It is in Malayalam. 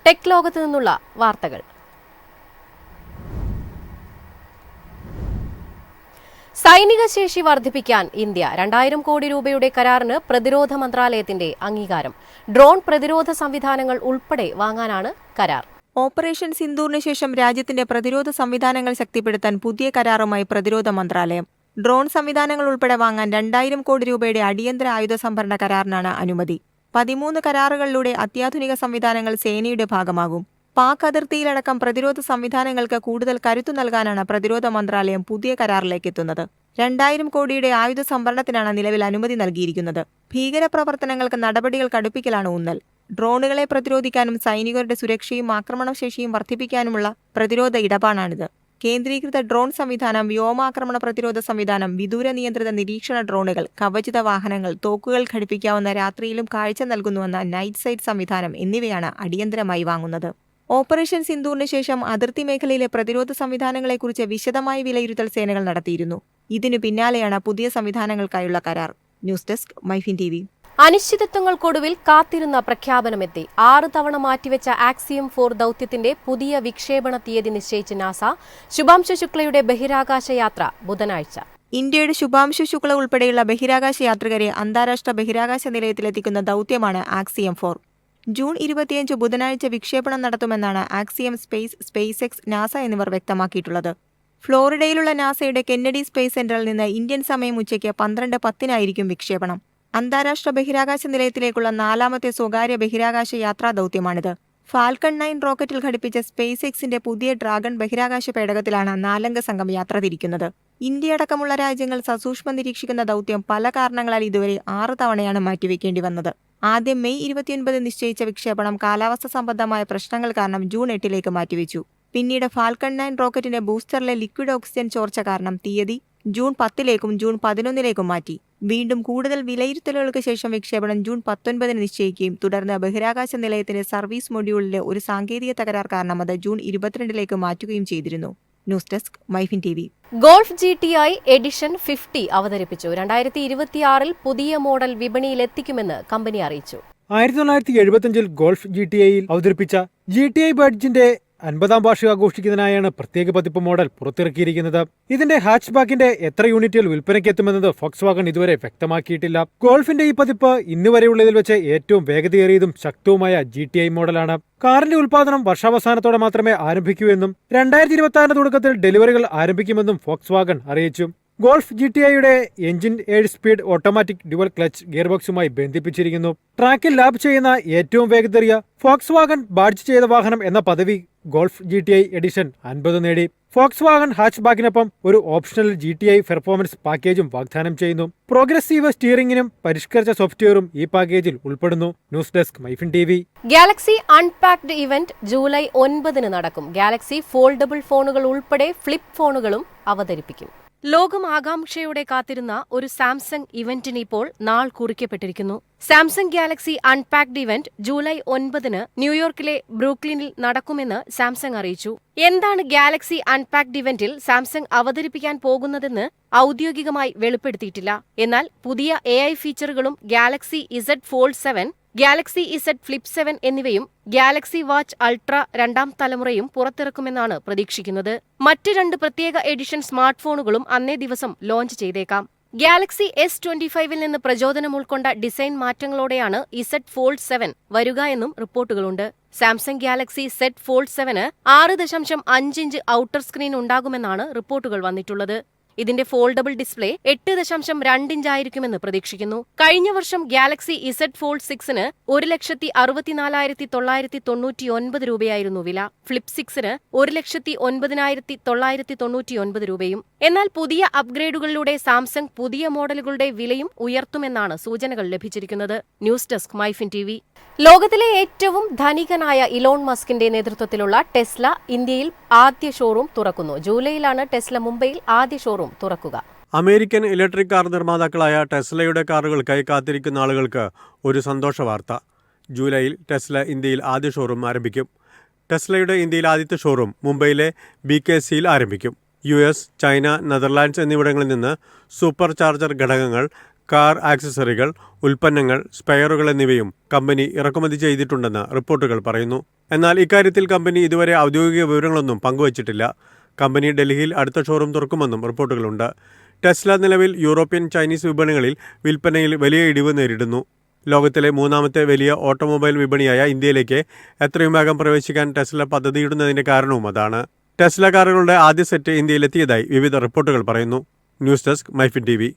ടെക് ലോകത്ത് നിന്നുള്ള വാർത്തകൾ. സൈനിക ശേഷി വർദ്ധിപ്പിക്കാൻ ഇന്ത്യ 2000 കോടി രൂപയുടെ കരാറിന് പ്രതിരോധ മന്ത്രാലയത്തിന്റെ അംഗീകാരം. ഡ്രോൺ പ്രതിരോധ സംവിധാനങ്ങൾ ഉൾപ്പെടെ വാങ്ങാനാണ് കരാർ. ഓപ്പറേഷൻ സിന്ദൂറിന് ശേഷം രാജ്യത്തിന്റെ പ്രതിരോധ സംവിധാനങ്ങൾ ശക്തിപ്പെടുത്താൻ പുതിയ കരാറുമായി പ്രതിരോധ മന്ത്രാലയം. ഡ്രോൺ സംവിധാനങ്ങൾ ഉൾപ്പെടെ വാങ്ങാൻ 2000 കോടി രൂപയുടെ അടിയന്തര ആയുധ സംഭരണ കരാറിനാണ് അനുമതി. 13 കരാറുകളിലൂടെ അത്യാധുനിക സംവിധാനങ്ങൾ സേനയുടെ ഭാഗമാകും. പാക് അതിർത്തിയിലടക്കം പ്രതിരോധ സംവിധാനങ്ങൾക്ക് കൂടുതൽ കരുത്തു നൽകാനാണ് പ്രതിരോധ മന്ത്രാലയം പുതിയ കരാറിലേക്ക് എത്തുന്നത്. 2000 കോടിയുടെ ആയുധ സംഭരണത്തിനാണ് നിലവിൽ അനുമതി നൽകിയിരിക്കുന്നത്. ഭീകരപ്രവർത്തനങ്ങൾക്ക് നടപടികൾ കടുപ്പിക്കലാണ് ഊന്നൽ. ഡ്രോണുകളെ പ്രതിരോധിക്കാനും സൈനികരുടെ സുരക്ഷയും ആക്രമണശേഷിയും വർദ്ധിപ്പിക്കാനുമുള്ള പ്രതിരോധ ഇടപാടാണിത്. കേന്ദ്രീകൃത ഡ്രോൺ സംവിധാനം, വ്യോമാക്രമണ പ്രതിരോധ സംവിധാനം, വിദൂര നിയന്ത്രിത നിരീക്ഷണ ഡ്രോണുകൾ, കവചിത വാഹനങ്ങൾ, തോക്കുകൾ ഘടിപ്പിക്കാവുന്ന രാത്രിയിലും കാഴ്ച നൽകുന്നുവെന്ന നൈറ്റ് സൈറ്റ് സംവിധാനം എന്നിവയാണ് അടിയന്തരമായി വാങ്ങുന്നത്. ഓപ്പറേഷൻ സിന്ദൂറിന് ശേഷം അതിർത്തി മേഖലയിലെ പ്രതിരോധ സംവിധാനങ്ങളെക്കുറിച്ച് വിശദമായ വിലയിരുത്തൽ സേനകൾ നടത്തിയിരുന്നു. ഇതിനു പിന്നാലെയാണ് പുതിയ സംവിധാനങ്ങൾക്കായുള്ള കരാർ. News desk MyFin TV. അനിശ്ചിതത്വങ്ങൾക്കൊടുവിൽ കാത്തിരുന്ന പ്രഖ്യാപനമെത്തി. 6 തവണ മാറ്റിവെച്ച ആക്സിയം 4 ദൌത്യത്തിന്റെ പുതിയ വിക്ഷേപണ തീയതി നിശ്ചയിച്ച നാസ. ശുഭാംശു ശുക്ലയുടെ ബഹിരാകാശ യാത്ര ബുധനാഴ്ച. ഇന്ത്യയുടെ ശുഭാംശു ശുക്ല ഉൾപ്പെടെയുള്ള ബഹിരാകാശ യാത്രികരെ അന്താരാഷ്ട്ര ബഹിരാകാശ നിലയത്തിലെത്തിക്കുന്ന ദൌത്യമാണ് ആക്സിയം 4. ജൂൺ 25 ബുധനാഴ്ച വിക്ഷേപണം നടത്തുമെന്നാണ് ആക്സിയം സ്പേസ് എക്സ്, നാസ എന്നിവർ വ്യക്തമാക്കിയിട്ടുള്ളത്. ഫ്ലോറിഡയിലുള്ള നാസയുടെ കെന്നഡി സ്പേസ് സെന്ററിൽ നിന്ന് ഇന്ത്യൻ സമയം ഉച്ചയ്ക്ക് 12:10 വിക്ഷേപണം. അന്താരാഷ്ട്ര ബഹിരാകാശ നിലയത്തിലേക്കുള്ള 4ാമത്തെ സ്വകാര്യ ബഹിരാകാശ യാത്രാ ദൌത്യമാണിത്. ഫാൽക്കൺ 9 റോക്കറ്റിൽ ഘടിപ്പിച്ച സ്പേസ് എക്സിന്റെ പുതിയ ഡ്രാഗൺ ബഹിരാകാശ പേടകത്തിലാണ് 4-അംഗ സംഘം യാത്ര തിരിക്കുന്നത്. ഇന്ത്യയടക്കമുള്ള രാജ്യങ്ങൾ സസൂക്ഷ്മം നിരീക്ഷിക്കുന്ന ദൌത്യം പല കാരണങ്ങളാൽ ഇതുവരെ 6 തവണയാണ് മാറ്റിവെക്കേണ്ടി വന്നത്. ആദ്യം മെയ് 29 നിശ്ചയിച്ച വിക്ഷേപണം കാലാവസ്ഥ സംബന്ധമായ പ്രശ്നങ്ങൾ കാരണം ജൂൺ 8 മാറ്റിവെച്ചു. പിന്നീട് ഫാൽക്കൺ 9 റോക്കറ്റിന്റെ ബൂസ്റ്ററിലെ ലിക്വിഡ് ഓക്സിജൻ ചോർച്ച കാരണം തീയതി ജൂൺ 10 ജൂൺ 11 മാറ്റി. വീണ്ടും കൂടുതൽ വിലയിരുത്തലുകൾക്ക് ശേഷം വിക്ഷേപണം ജൂൺ 19 നിശ്ചയിക്കുകയും തുടർന്ന് ബഹിരാകാശ നിലയത്തിന്റെ സർവീസ് മൊഡ്യൂളിലെ ഒരു സാങ്കേതിക തകരാർ കാരണം അത് ജൂൺ 22 മാറ്റുകയും ചെയ്തിരുന്നു. News desk MyFin TV. Golf GTI edition 50 അവതരിപ്പിച്ചു. 2026 പുതിയ മോഡൽ വിപണിയിലെത്തിക്കുമെന്ന് കമ്പനി അറിയിച്ചു. 1975 ഗോൾഫ് GTIയിൽ അവതരിപ്പിച്ച GTI ബഡ്ജിന്റെ 50ാം വാർഷികം ആഘോഷിക്കുന്നതിനായാണ് പ്രത്യേക പതിപ്പ് മോഡൽ പുറത്തിറക്കിയിരിക്കുന്നത്. ഇതിന്റെ ഹാച്ച് ബാക്കിന്റെ എത്ര യൂണിറ്റുകൾ വിൽപ്പനയ്ക്കെത്തുമെന്നത് ഫോക്സ്വാഗൺ ഇതുവരെ വ്യക്തമാക്കിയിട്ടില്ല. ഗോൾഫിന്റെ ഈ പതിപ്പ് ഇന്നുവരെയുള്ളതിൽ വെച്ച് ഏറ്റവും വേഗതയേറിയതും ശക്തവുമായ GTI മോഡലാണ്. കാറിന്റെ ഉൽപാദനം വർഷാവസാനത്തോടെ മാത്രമേ ആരംഭിക്കൂ എന്നും 2026 തുടക്കത്തിൽ ഡെലിവറികൾ ആരംഭിക്കുമെന്നും ഫോക്സ്വാഗൺ അറിയിച്ചു. ഗോൾഫ് GTIയുടെ engine 7 speed automatic dual clutch ഗിയർബോക്സുമായി ബന്ധിപ്പിച്ചിരിക്കുന്നു. ട്രാക്കിൽ ലാബ് ചെയ്യുന്ന ഏറ്റവും വേഗതയേറിയ ഫോക്സ്വാഗൺ ബാഡ്ജ് ചെയ്ത വാഹനം എന്ന പദവി ഗോൾഫ് GTI എഡിഷൻ 50 നേടി. ഫോക്സ്വാഗൺ ഹാച്ച് ബാക്കിനൊപ്പം ഒരു ഓപ്ഷണൽ GTI പെർഫോമൻസ് പാക്കേജും വാഗ്ദാനം ചെയ്യുന്നു. പ്രോഗ്രസീവ് സ്റ്റിയറിംഗിനും പരിഷ്കരിച്ച സോഫ്റ്റ്വെയറും ഈ പാക്കേജിൽ ഉൾപ്പെടുന്നു. News desk MyFin TV. Galaxy unpacked event July 9 നടക്കും. ഗാലക്സി ഫോൾഡബിൾ ഫോണുകൾ ഉൾപ്പെടെ ഫ്ലിപ്പ് ഫോണുകളും അവതരിപ്പിക്കും. ലോകം ആകാംക്ഷയോടെ കാത്തിരുന്ന ഒരു സാംസങ് ഇവന്റിന് ഇപ്പോൾ നാൾ കുറിക്കപ്പെട്ടിരിക്കുന്നു. Samsung Galaxy unpacked event July 9 ന്യൂയോർക്കിലെ ബ്രൂക്ലിനിൽ നടക്കുമെന്ന് സാംസങ് അറിയിച്ചു. എന്താണ് ഗാലക്സി അൺപാക്ഡ് ഇവന്റിൽ സാംസങ് അവതരിപ്പിക്കാൻ പോകുന്നതെന്ന് ഔദ്യോഗികമായി വെളിപ്പെടുത്തിയിട്ടില്ല. എന്നാൽ പുതിയ AI ഫീച്ചറുകളും Galaxy Z Fold 7, Galaxy Z Flip 7 എന്നിവയും ഗാലക്സി വാച്ച് അൾട്ര 2ാം തലമുറയും പുറത്തിറക്കുമെന്നാണ് പ്രതീക്ഷിക്കുന്നത്. മറ്റ് 2 പ്രത്യേക എഡിഷൻ സ്മാർട്ട് ഫോണുകളും അന്നേ ദിവസം ലോഞ്ച് ചെയ്തേക്കാം. ഗാലക്സി S25 നിന്ന് പ്രചോദനം ഉൾക്കൊണ്ട ഡിസൈൻ മാറ്റങ്ങളോടെയാണ് Z Fold 7 വരുക എന്നും റിപ്പോർട്ടുകളുണ്ട്. Samsung Galaxy Z Fold 7 6.5 inch outer screen ഉണ്ടാകുമെന്നാണ് റിപ്പോർട്ടുകൾ വന്നിട്ടുള്ളത്. ഇതിന്റെ ഫോൾഡബിൾ ഡിസ്പ്ലേ 8.2 ഇഞ്ചായിരിക്കുമെന്ന് പ്രതീക്ഷിക്കുന്നു. കഴിഞ്ഞ വർഷം ഗാലക്സി Z Fold 6ന് 1,64,999 രൂപയായിരുന്നു വില. ഫ്ലിപ്പ് 6ന് 1,09,999 രൂപയും. എന്നാൽ പുതിയ അപ്ഗ്രേഡുകളിലൂടെ സാംസങ് പുതിയ മോഡലുകളുടെ വിലയും ഉയർത്തുമെന്നാണ് സൂചനകൾ ലഭിച്ചിരിക്കുന്നത്. News desk MyFin TV. ലോകത്തിലെ ഏറ്റവും ധനികനായ ഇലോൺ മസ്കിന്റെ നേതൃത്വത്തിലുള്ള ടെസ്ല ഇന്ത്യയിൽ ആദ്യ ഷോറൂം തുറക്കുന്നു. ജൂലൈയിലാണ് ടെസ്ല മുംബൈയിൽ ആദ്യ ഷോറൂം തുറക്കുക. അമേരിക്കൻ ഇലക്ട്രിക് കാർ നിർമ്മാതാക്കളായ ടെസ്ലയുടെ കാറുകൾക്കായി കാത്തിരിക്കുന്ന ആളുകൾക്ക് ഒരു സന്തോഷ വാർത്ത. ജൂലൈയിൽ ടെസ്ല ഇന്ത്യയിൽ ആദ്യ ഷോറൂം ആരംഭിക്കും. ടെസ്ലയുടെ ഇന്ത്യയിൽ ആദ്യത്തെ ഷോറൂം മുംബൈയിലെ BKCയിൽ ആരംഭിക്കും. US, ചൈന, നെതർലാൻഡ്സ് എന്നിവിടങ്ങളിൽ നിന്ന് സൂപ്പർ ചാർജർ ഘടകങ്ങൾ കാർ ആക്സസറികൾ, ഉൽപ്പന്നങ്ങൾ, സ്പെയറുകൾ എന്നിവയും കമ്പനി ഇറക്കുമതി ചെയ്തിട്ടുണ്ടെന്ന് റിപ്പോർട്ടുകൾ പറയുന്നു. എന്നാൽ ഇക്കാര്യത്തിൽ കമ്പനി ഇതുവരെ ഔദ്യോഗിക വിവരങ്ങളൊന്നും പങ്കുവച്ചിട്ടില്ല. കമ്പനി ഡൽഹിയിൽ അടുത്ത ഷോറൂം തുറക്കുമെന്നും റിപ്പോർട്ടുകളുണ്ട്. ടെസ്ല നിലവിൽ യൂറോപ്യൻ, ചൈനീസ് വിപണികളിൽ വിൽപ്പനയിൽ വലിയ ഇടിവ് നേരിടുന്നു. ലോകത്തിലെ മൂന്നാമത്തെ വലിയ ഓട്ടോമൊബൈൽ വിപണിയായ ഇന്ത്യയിലേക്ക് എത്രയും വേഗം പ്രവേശിക്കാൻ ടെസ്ല പദ്ധതിയിടുന്നതിന്റെ കാരണവും അതാണ്. ടെസ്ല കാറുകളുടെ ആദ്യ സെറ്റ് ഇന്ത്യയിലെത്തിയതായി വിവിധ റിപ്പോർട്ടുകൾ പറയുന്നു. News desk, MyFin TV.